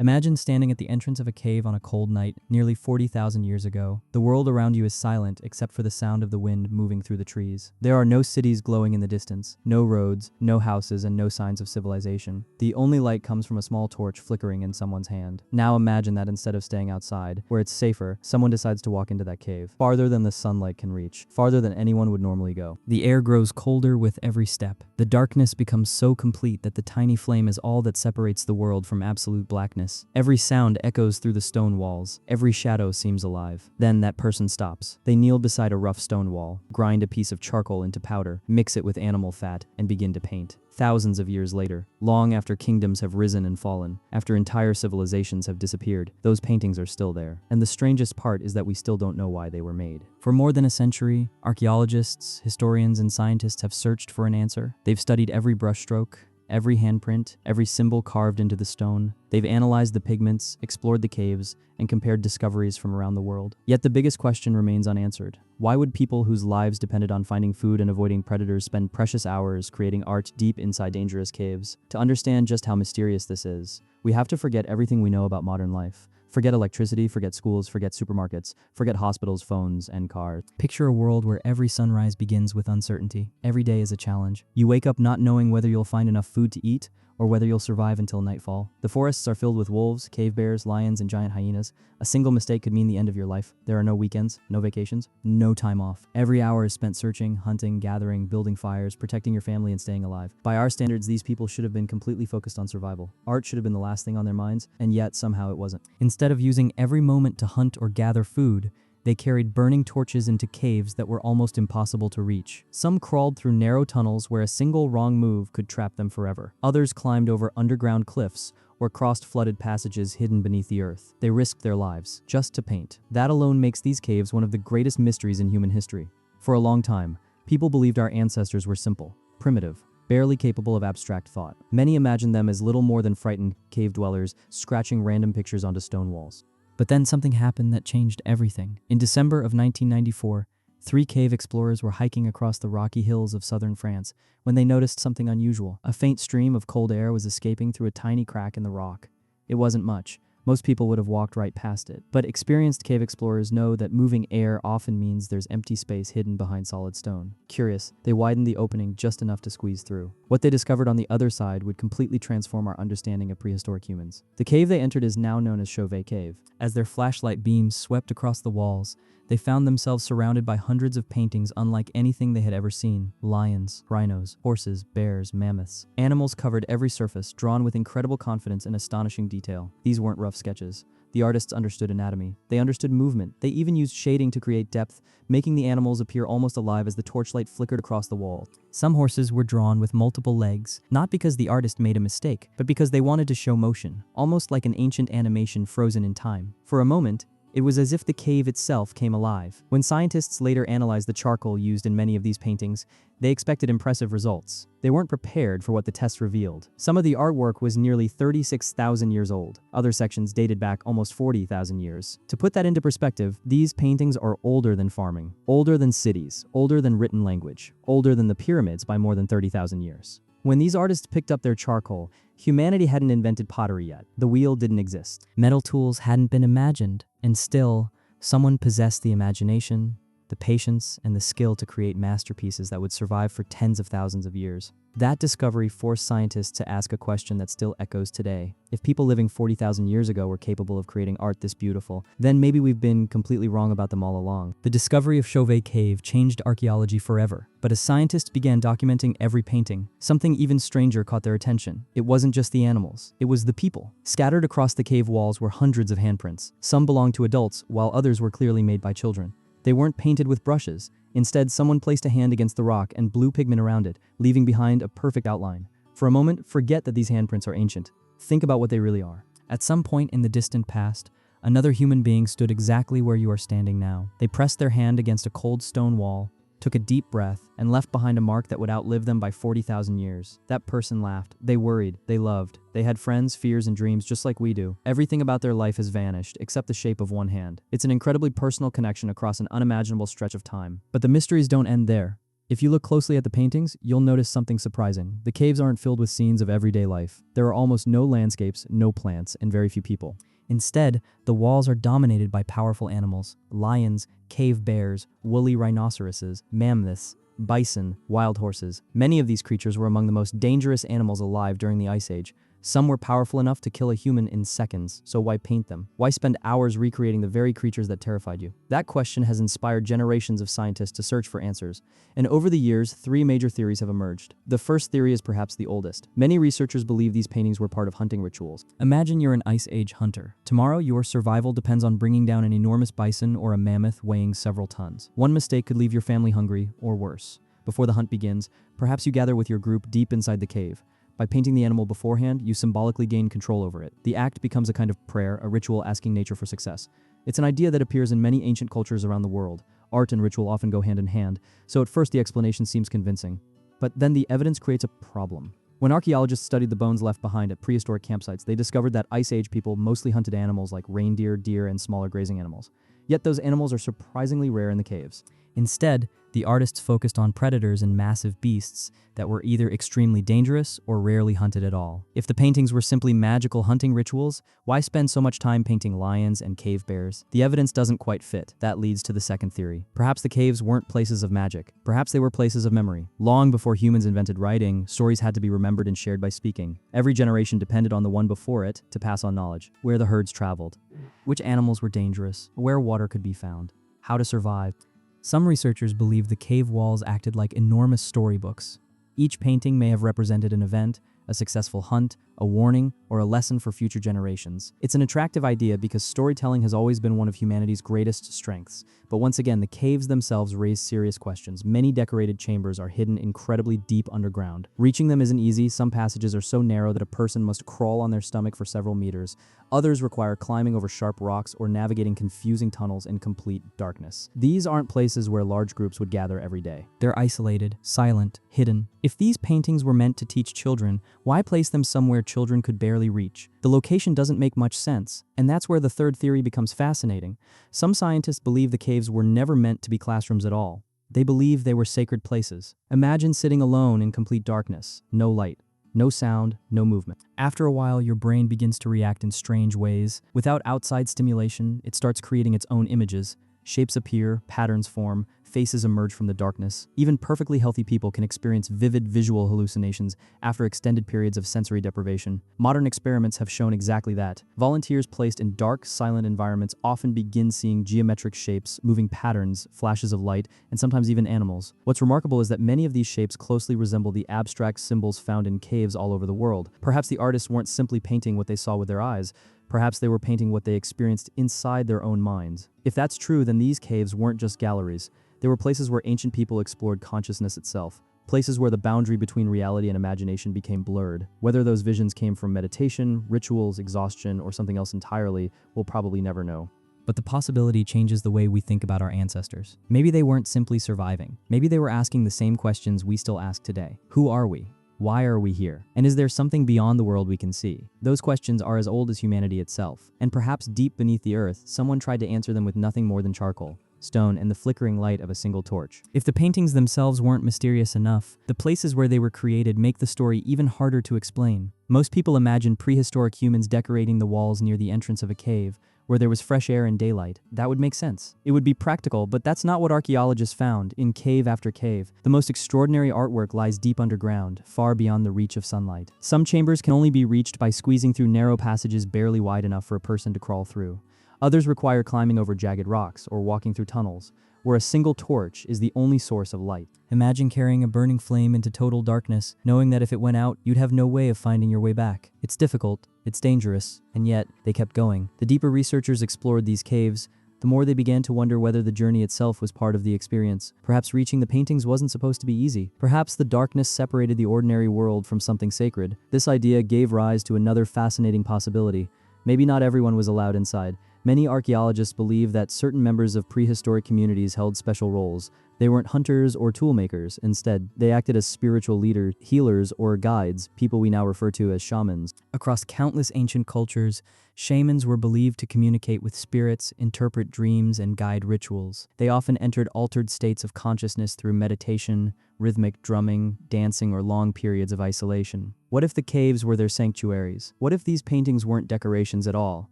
Imagine standing at the entrance of a cave on a cold night, nearly 40,000 years ago. The world around you is silent except for the sound of the wind moving through the trees. There are no cities glowing in the distance, no roads, no houses, and no signs of civilization. The only light comes from a small torch flickering in someone's hand. Now imagine that instead of staying outside, where it's safer, someone decides to walk into that cave, farther than the sunlight can reach, farther than anyone would normally go. The air grows colder with every step. The darkness becomes so complete that the tiny flame is all that separates the world from absolute blackness. Every sound echoes through the stone walls. Every shadow seems alive. Then that person stops. They kneel beside a rough stone wall, grind a piece of charcoal into powder, mix it with animal fat, and begin to paint. Thousands of years later, long after kingdoms have risen and fallen, after entire civilizations have disappeared, those paintings are still there. And the strangest part is that we still don't know why they were made. For more than a century, archaeologists, historians, and scientists have searched for an answer. They've studied every brushstroke, every handprint, every symbol carved into the stone. They've analyzed the pigments, explored the caves, and compared discoveries from around the world. Yet the biggest question remains unanswered. Why would people whose lives depended on finding food and avoiding predators spend precious hours creating art deep inside dangerous caves? To understand just how mysterious this is, we have to forget everything we know about modern life. Forget electricity, forget schools, forget supermarkets, forget hospitals, phones, and cars. Picture a world where every sunrise begins with uncertainty. Every day is a challenge. You wake up not knowing whether you'll find enough food to eat or whether you'll survive until nightfall. The forests are filled with wolves, cave bears, lions, and giant hyenas. A single mistake could mean the end of your life. There are no weekends, no vacations, no time off. Every hour is spent searching, hunting, gathering, building fires, protecting your family, and staying alive. By our standards, these people should have been completely focused on survival. Art should have been the last thing on their minds, and yet somehow it wasn't. Instead of using every moment to hunt or gather food, they carried burning torches into caves that were almost impossible to reach. Some crawled through narrow tunnels where a single wrong move could trap them forever. Others climbed over underground cliffs or crossed flooded passages hidden beneath the earth. They risked their lives just to paint. That alone makes these caves one of the greatest mysteries in human history. For a long time, people believed our ancestors were simple, primitive, barely capable of abstract thought. Many imagined them as little more than frightened cave dwellers scratching random pictures onto stone walls. But then something happened that changed everything. In December of 1994, 3 cave explorers were hiking across the rocky hills of southern France when they noticed something unusual. A faint stream of cold air was escaping through a tiny crack in the rock. It wasn't much. Most people would have walked right past it. But experienced cave explorers know that moving air often means there's empty space hidden behind solid stone. Curious, they widened the opening just enough to squeeze through. What they discovered on the other side would completely transform our understanding of prehistoric humans. The cave they entered is now known as Chauvet Cave. As their flashlight beams swept across the walls, they found themselves surrounded by hundreds of paintings unlike anything they had ever seen. Lions, rhinos, horses, bears, mammoths. Animals covered every surface, drawn with incredible confidence and astonishing detail. These weren't rough sketches. The artists understood anatomy. They understood movement. They even used shading to create depth, making the animals appear almost alive as the torchlight flickered across the wall. Some horses were drawn with multiple legs, not because the artist made a mistake, but because they wanted to show motion, almost like an ancient animation frozen in time. For a moment, it was as if the cave itself came alive. When scientists later analyzed the charcoal used in many of these paintings, they expected impressive results. They weren't prepared for what the tests revealed. Some of the artwork was nearly 36,000 years old. Other sections dated back almost 40,000 years. To put that into perspective, these paintings are older than farming, older than cities, older than written language, older than the pyramids by more than 30,000 years. When these artists picked up their charcoal, humanity hadn't invented pottery yet. The wheel didn't exist. Metal tools hadn't been imagined. And still, someone possessed the imagination, the patience, and the skill to create masterpieces that would survive for tens of thousands of years. That discovery forced scientists to ask a question that still echoes today. If people living 40,000 years ago were capable of creating art this beautiful, then maybe we've been completely wrong about them all along. The discovery of Chauvet Cave changed archaeology forever. But as scientists began documenting every painting, something even stranger caught their attention. It wasn't just the animals, it was the people. Scattered across the cave walls were hundreds of handprints. Some belonged to adults, while others were clearly made by children. They weren't painted with brushes. Instead, someone placed a hand against the rock and blew pigment around it, leaving behind a perfect outline. For a moment, forget that these handprints are ancient. Think about what they really are. At some point in the distant past, another human being stood exactly where you are standing now. They pressed their hand against a cold stone wall, took a deep breath, and left behind a mark that would outlive them by 40,000 years. That person laughed. They worried. They loved. They had friends, fears, and dreams just like we do. Everything about their life has vanished, except the shape of one hand. It's an incredibly personal connection across an unimaginable stretch of time. But the mysteries don't end there. If you look closely at the paintings, you'll notice something surprising. The caves aren't filled with scenes of everyday life. There are almost no landscapes, no plants, and very few people. Instead, the walls are dominated by powerful animals: lions, cave bears, woolly rhinoceroses, mammoths, bison, wild horses. Many of these creatures were among the most dangerous animals alive during the Ice Age. Some were powerful enough to kill a human in seconds, so why paint them? Why spend hours recreating the very creatures that terrified you? That question has inspired generations of scientists to search for answers, and over the years, 3 major theories have emerged. The first theory is perhaps the oldest. Many researchers believe these paintings were part of hunting rituals. Imagine you're an Ice Age hunter. Tomorrow, your survival depends on bringing down an enormous bison or a mammoth weighing several tons. One mistake could leave your family hungry, or worse. Before the hunt begins, perhaps you gather with your group deep inside the cave. By painting the animal beforehand, you symbolically gain control over it. The act becomes a kind of prayer, a ritual asking nature for success. It's an idea that appears in many ancient cultures around the world. Art and ritual often go hand in hand, so at first the explanation seems convincing. But then the evidence creates a problem. When archaeologists studied the bones left behind at prehistoric campsites, they discovered that Ice Age people mostly hunted animals like reindeer, deer, and smaller grazing animals. Yet those animals are surprisingly rare in the caves. Instead, the artists focused on predators and massive beasts that were either extremely dangerous or rarely hunted at all. If the paintings were simply magical hunting rituals, why spend so much time painting lions and cave bears? The evidence doesn't quite fit. That leads to the second theory. Perhaps the caves weren't places of magic. Perhaps they were places of memory. Long before humans invented writing, stories had to be remembered and shared by speaking. Every generation depended on the one before it to pass on knowledge. Where the herds traveled, which animals were dangerous, where water could be found, how to survive. Some researchers believe the cave walls acted like enormous storybooks. Each painting may have represented an event, a successful hunt, a warning, or a lesson for future generations. It's an attractive idea because storytelling has always been one of humanity's greatest strengths. But once again, the caves themselves raise serious questions. Many decorated chambers are hidden incredibly deep underground. Reaching them isn't easy. Some passages are so narrow that a person must crawl on their stomach for several meters. Others require climbing over sharp rocks or navigating confusing tunnels in complete darkness. These aren't places where large groups would gather every day. They're isolated, silent, hidden. If these paintings were meant to teach children, why place them somewhere children could barely reach? The location doesn't make much sense, and that's where the third theory becomes fascinating. Some scientists believe the caves were never meant to be classrooms at all. They believe they were sacred places. Imagine sitting alone in complete darkness, no light. No sound, no movement. After a while, your brain begins to react in strange ways. Without outside stimulation, it starts creating its own images. Shapes appear, patterns form, faces emerge from the darkness. Even perfectly healthy people can experience vivid visual hallucinations after extended periods of sensory deprivation. Modern experiments have shown exactly that. Volunteers placed in dark, silent environments often begin seeing geometric shapes, moving patterns, flashes of light, and sometimes even animals. What's remarkable is that many of these shapes closely resemble the abstract symbols found in caves all over the world. Perhaps the artists weren't simply painting what they saw with their eyes. Perhaps they were painting what they experienced inside their own minds. If that's true, then these caves weren't just galleries. They were places where ancient people explored consciousness itself. Places where the boundary between reality and imagination became blurred. Whether those visions came from meditation, rituals, exhaustion, or something else entirely, we'll probably never know. But the possibility changes the way we think about our ancestors. Maybe they weren't simply surviving. Maybe they were asking the same questions we still ask today. Who are we? Why are we here? And is there something beyond the world we can see? Those questions are as old as humanity itself. And perhaps deep beneath the earth, someone tried to answer them with nothing more than charcoal, stone, and the flickering light of a single torch. If the paintings themselves weren't mysterious enough, the places where they were created make the story even harder to explain. Most people imagine prehistoric humans decorating the walls near the entrance of a cave, where there was fresh air and daylight. That would make sense. It would be practical, but that's not what archaeologists found in cave after cave. The most extraordinary artwork lies deep underground, far beyond the reach of sunlight. Some chambers can only be reached by squeezing through narrow passages barely wide enough for a person to crawl through. Others require climbing over jagged rocks or walking through tunnels, where a single torch is the only source of light. Imagine carrying a burning flame into total darkness, knowing that if it went out, you'd have no way of finding your way back. It's difficult, it's dangerous, and yet they kept going. The deeper researchers explored these caves, the more they began to wonder whether the journey itself was part of the experience. Perhaps reaching the paintings wasn't supposed to be easy. Perhaps the darkness separated the ordinary world from something sacred. This idea gave rise to another fascinating possibility. Maybe not everyone was allowed inside. Many archaeologists believe that certain members of prehistoric communities held special roles, They weren't hunters or toolmakers. Instead, they acted as spiritual leaders, healers, or guides, people we now refer to as shamans. Across countless ancient cultures, shamans were believed to communicate with spirits, interpret dreams, and guide rituals. They often entered altered states of consciousness through meditation, rhythmic drumming, dancing, or long periods of isolation. What if the caves were their sanctuaries? What if these paintings weren't decorations at all,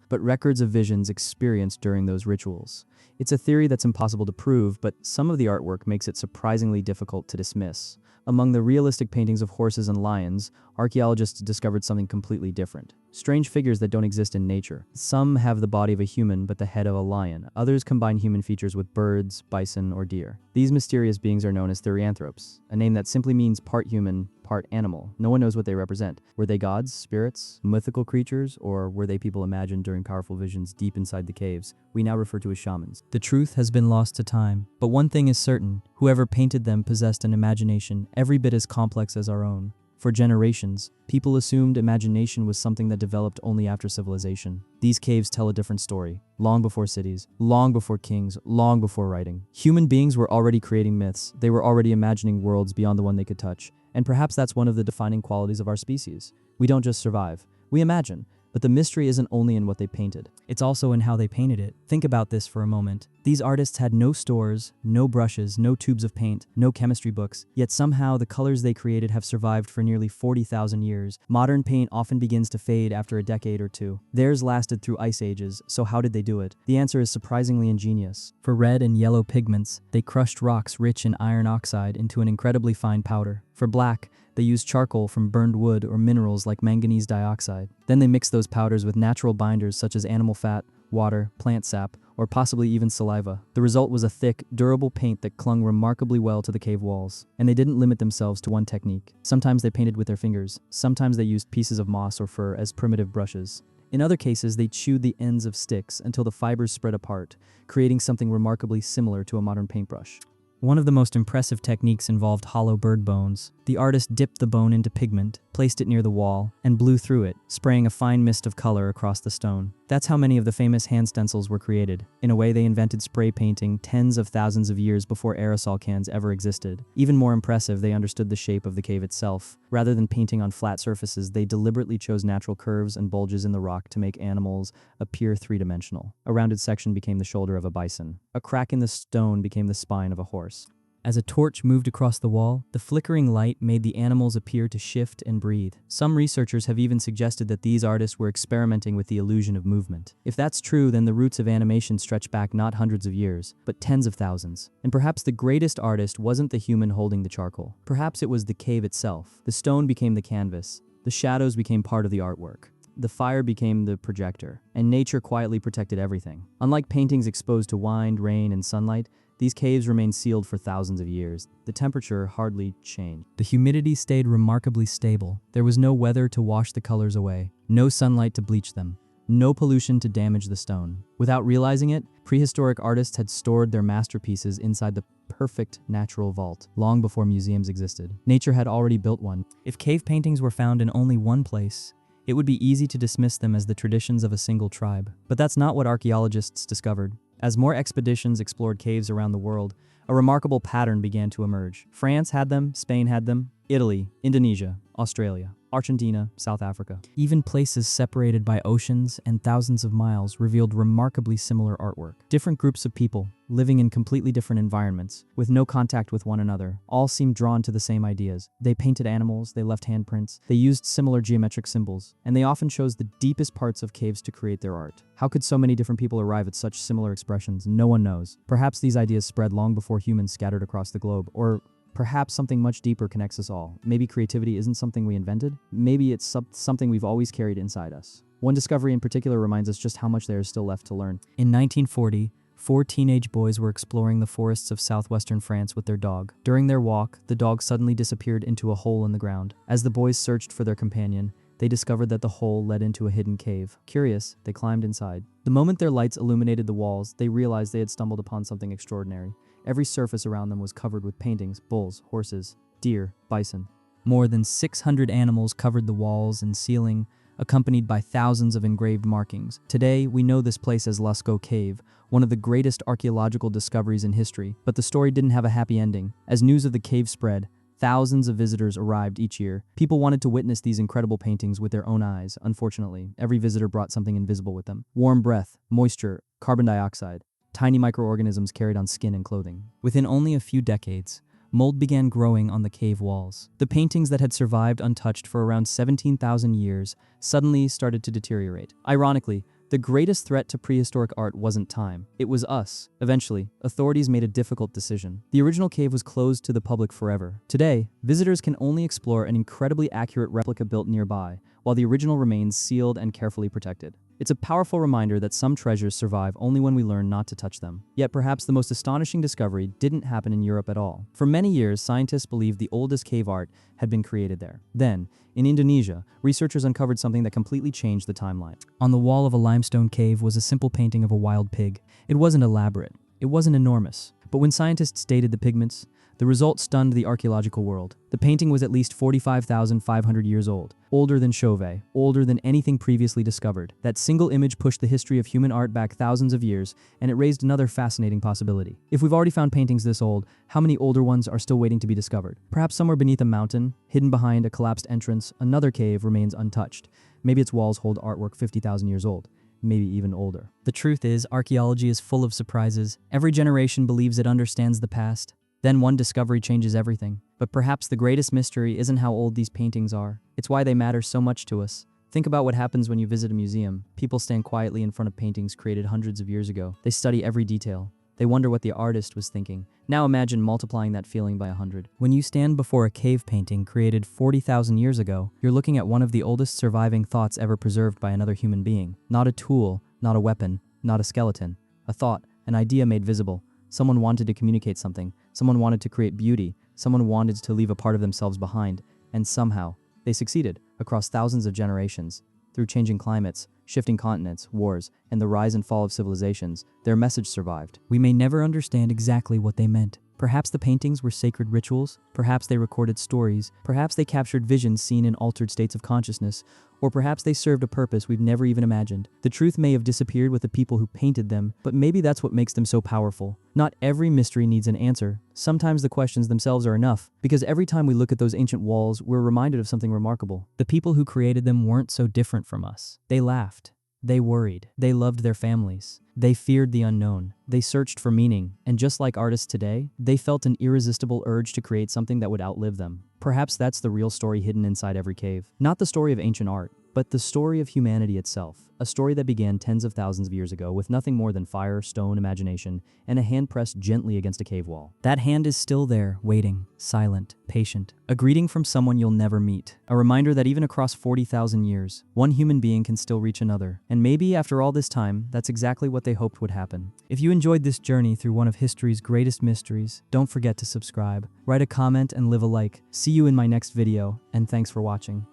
but records of visions experienced during those rituals? It's a theory that's impossible to prove, but some of the artwork makes it surprisingly difficult to dismiss. Among the realistic paintings of horses and lions, archaeologists discovered something completely different. Strange figures that don't exist in nature. Some have the body of a human but the head of a lion. Others combine human features with birds, bison, or deer. These mysterious beings are known as therianthropes, a name that simply means part human, part animal. No one knows what they represent. Were they gods, spirits, mythical creatures, or were they people imagined during powerful visions deep inside the caves we now refer to as shamans? The truth has been lost to time, but one thing is certain: whoever painted them possessed an imagination every bit as complex as our own. For generations, people assumed imagination was something that developed only after civilization. These caves tell a different story. Long before cities, long before kings, long before writing, human beings were already creating myths. They were already imagining worlds beyond the one they could touch. And perhaps that's one of the defining qualities of our species. We don't just survive, we imagine. But the mystery isn't only in what they painted. It's also in how they painted it. Think about this for a moment. These artists had no stores, no brushes, no tubes of paint, no chemistry books, yet somehow the colors they created have survived for nearly 40,000 years. Modern paint often begins to fade after a decade or two. Theirs lasted through ice ages, so how did they do it? The answer is surprisingly ingenious. For red and yellow pigments, they crushed rocks rich in iron oxide into an incredibly fine powder. For black, they used charcoal from burned wood or minerals like manganese dioxide. Then they mixed those powders with natural binders such as animal fat, water, plant sap, or possibly even saliva. The result was a thick, durable paint that clung remarkably well to the cave walls. And they didn't limit themselves to one technique. Sometimes they painted with their fingers. Sometimes they used pieces of moss or fur as primitive brushes. In other cases, they chewed the ends of sticks until the fibers spread apart, creating something remarkably similar to a modern paintbrush. One of the most impressive techniques involved hollow bird bones. The artist dipped the bone into pigment, placed it near the wall, and blew through it, spraying a fine mist of color across the stone. That's how many of the famous hand stencils were created. In a way, they invented spray painting tens of thousands of years before aerosol cans ever existed. Even more impressive, they understood the shape of the cave itself. Rather than painting on flat surfaces, they deliberately chose natural curves and bulges in the rock to make animals appear three-dimensional. A rounded section became the shoulder of a bison. A crack in the stone became the spine of a horse. As a torch moved across the wall, the flickering light made the animals appear to shift and breathe. Some researchers have even suggested that these artists were experimenting with the illusion of movement. If that's true, then the roots of animation stretch back not hundreds of years, but tens of thousands. And perhaps the greatest artist wasn't the human holding the charcoal. Perhaps it was the cave itself. The stone became the canvas. The shadows became part of the artwork. The fire became the projector, and nature quietly protected everything. Unlike paintings exposed to wind, rain, and sunlight, these caves remained sealed for thousands of years. The temperature hardly changed. The humidity stayed remarkably stable. There was no weather to wash the colors away, no sunlight to bleach them, no pollution to damage the stone. Without realizing it, prehistoric artists had stored their masterpieces inside the perfect natural vault long before museums existed. Nature had already built one. If cave paintings were found in only one place, it would be easy to dismiss them as the traditions of a single tribe. But that's not what archaeologists discovered. As more expeditions explored caves around the world, a remarkable pattern began to emerge. France had them, Spain had them, Italy, Indonesia, Australia, Argentina, South Africa. Even places separated by oceans and thousands of miles revealed remarkably similar artwork. Different groups of people, living in completely different environments, with no contact with one another, all seemed drawn to the same ideas. They painted animals, they left handprints, they used similar geometric symbols, and they often chose the deepest parts of caves to create their art. How could so many different people arrive at such similar expressions? No one knows. Perhaps these ideas spread long before humans scattered across the globe, or perhaps something much deeper connects us all. Maybe creativity isn't something we invented. Maybe it's something we've always carried inside us. One discovery in particular reminds us just how much there is still left to learn. In 1940, 4 teenage boys were exploring the forests of southwestern France with their dog. During their walk, the dog suddenly disappeared into a hole in the ground. As the boys searched for their companion, they discovered that the hole led into a hidden cave. Curious, they climbed inside. The moment their lights illuminated the walls, they realized they had stumbled upon something extraordinary. Every surface around them was covered with paintings: bulls, horses, deer, bison. More than 600 animals covered the walls and ceiling, accompanied by thousands of engraved markings. Today, we know this place as Lascaux Cave, one of the greatest archaeological discoveries in history. But the story didn't have a happy ending. As news of the cave spread, thousands of visitors arrived each year. People wanted to witness these incredible paintings with their own eyes. Unfortunately, every visitor brought something invisible with them. Warm breath, moisture, carbon dioxide, tiny microorganisms carried on skin and clothing. Within only a few decades, mold began growing on the cave walls. The paintings that had survived untouched for around 17,000 years suddenly started to deteriorate. Ironically, the greatest threat to prehistoric art wasn't time. It was us. Eventually, authorities made a difficult decision. The original cave was closed to the public forever. Today, visitors can only explore an incredibly accurate replica built nearby, while the original remains sealed and carefully protected. It's a powerful reminder that some treasures survive only when we learn not to touch them. Yet perhaps the most astonishing discovery didn't happen in Europe at all. For many years, scientists believed the oldest cave art had been created there. Then, in Indonesia, researchers uncovered something that completely changed the timeline. On the wall of a limestone cave was a simple painting of a wild pig. It wasn't elaborate. It wasn't enormous. But when scientists dated the pigments, the result stunned the archaeological world. The painting was at least 45,500 years old, older than Chauvet, older than anything previously discovered. That single image pushed the history of human art back thousands of years, and it raised another fascinating possibility. If we've already found paintings this old, how many older ones are still waiting to be discovered? Perhaps somewhere beneath a mountain, hidden behind a collapsed entrance, another cave remains untouched. Maybe its walls hold artwork 50,000 years old. Maybe even older. The truth is, archaeology is full of surprises. Every generation believes it understands the past. Then one discovery changes everything. But perhaps the greatest mystery isn't how old these paintings are. It's why they matter so much to us. Think about what happens when you visit a museum. People stand quietly in front of paintings created hundreds of years ago. They study every detail. They wonder what the artist was thinking. Now imagine multiplying that feeling by 100. When you stand before a cave painting created 40,000 years ago, you're looking at one of the oldest surviving thoughts ever preserved by another human being. Not a tool, not a weapon, not a skeleton. A thought, an idea made visible. Someone wanted to communicate something. Someone wanted to create beauty. Someone wanted to leave a part of themselves behind. And somehow, they succeeded across thousands of generations. Through changing climates, shifting continents, wars, and the rise and fall of civilizations, their message survived. We may never understand exactly what they meant. Perhaps the paintings were sacred rituals. Perhaps they recorded stories. Perhaps they captured visions seen in altered states of consciousness. Or perhaps they served a purpose we've never even imagined. The truth may have disappeared with the people who painted them, but maybe that's what makes them so powerful. Not every mystery needs an answer. Sometimes the questions themselves are enough, because every time we look at those ancient walls, we're reminded of something remarkable. The people who created them weren't so different from us. They laughed. They worried. They loved their families. They feared the unknown. They searched for meaning. And just like artists today, they felt an irresistible urge to create something that would outlive them. Perhaps that's the real story hidden inside every cave. Not the story of ancient art, but the story of humanity itself. A story that began tens of thousands of years ago with nothing more than fire, stone, imagination, and a hand pressed gently against a cave wall. That hand is still there, waiting, silent, patient. A greeting from someone you'll never meet. A reminder that even across 40,000 years, one human being can still reach another. And maybe after all this time, that's exactly what they hoped would happen. If you enjoyed this journey through one of history's greatest mysteries, don't forget to subscribe, write a comment, and leave a like. See you in my next video, and thanks for watching.